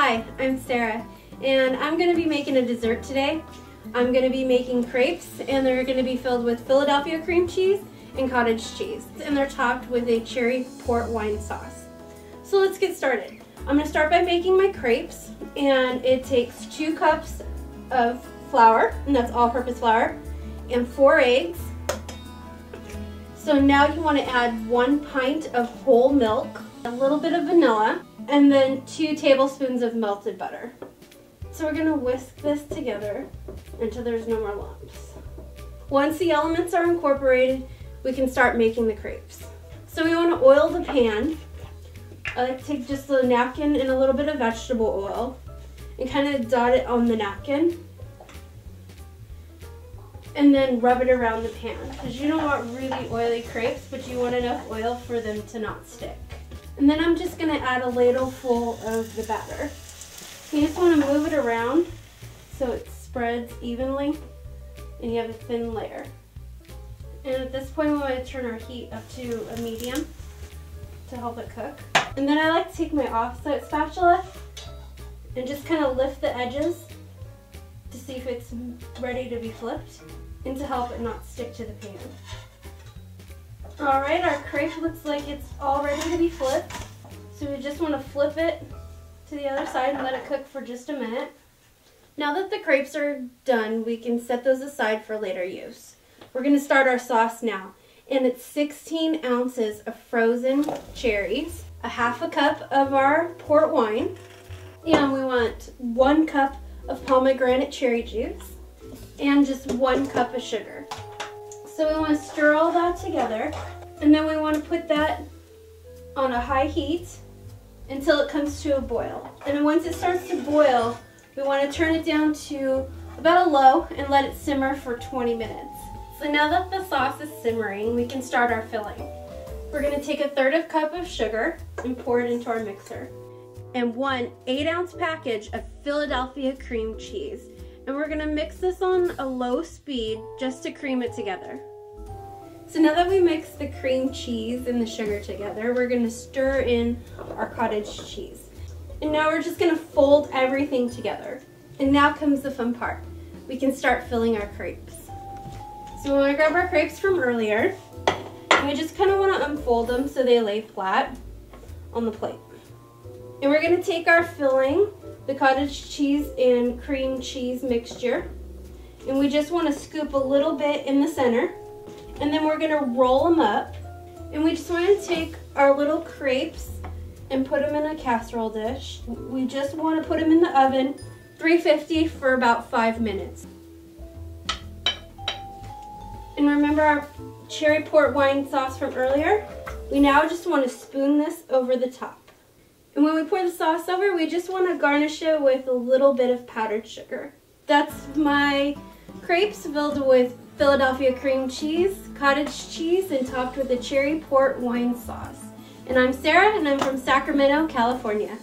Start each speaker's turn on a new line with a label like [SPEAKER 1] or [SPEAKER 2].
[SPEAKER 1] Hi, I'm Sarah, and I'm going to be making a dessert today. I'm going to be making crepes, and they're going to be filled with Philadelphia cream cheese and cottage cheese, and they're topped with a cherry port wine sauce. So let's get started. I'm going to start by making my crepes, and it takes 2 cups of flour, and that's all-purpose flour, and 4 eggs. So now you want to add 1 pint of whole milk, a little bit of vanilla, and then 2 tablespoons of melted butter. So we're going to whisk this together until there's no more lumps. Once the elements are incorporated, we can start making the crepes. So we want to oil the pan. I like to take just a napkin and a little bit of vegetable oil and kind of dot it on the napkin. And then rub it around the pan, because you don't want really oily crepes, but you want enough oil for them to not stick. And then I'm just going to add a ladle full of the batter. You just want to move it around so it spreads evenly and you have a thin layer. And at this point we want to turn our heat up to a medium to help it cook. And then I like to take my offset spatula and just kind of lift the edges to see if it's ready to be flipped and to help it not stick to the pan. Alright, our crepe looks like it's all ready to be flipped. So we just want to flip it to the other side and let it cook for just a minute. Now that the crepes are done, we can set those aside for later use. We're going to start our sauce now. And it's 16 ounces of frozen cherries, a half a cup of our port wine, and we want 1 cup of pomegranate cherry juice, and just 1 cup of sugar. So we want to stir all that together, and then we want to put that on a high heat until it comes to a boil. And then once it starts to boil, we want to turn it down to about a low and let it simmer for 20 minutes. So now that the sauce is simmering, we can start our filling. We're going to take a 1/3 cup of sugar and pour it into our mixer, and 1 8-ounce package of Philadelphia cream cheese. And we're going to mix this on a low speed just to cream it together. So now that we mix the cream cheese and the sugar together, we're going to stir in our cottage cheese. And now we're just going to fold everything together. And now comes the fun part. We can start filling our crepes. So we want to grab our crepes from earlier, and we just kind of want to unfold them so they lay flat on the plate. And we're going to take our filling, the cottage cheese and cream cheese mixture, and we just want to scoop a little bit in the center, and then we're going to roll them up. And we just want to take our little crepes and put them in a casserole dish. We just want to put them in the oven, 350 for about 5 minutes. And remember our cherry port wine sauce from earlier? We now just want to spoon this over the top. And when we pour the sauce over, we just want to garnish it with a little bit of powdered sugar. That's my crepes filled with Philadelphia cream cheese, cottage cheese, and topped with a cherry port wine sauce. And I'm Sarah, and I'm from Sacramento, California.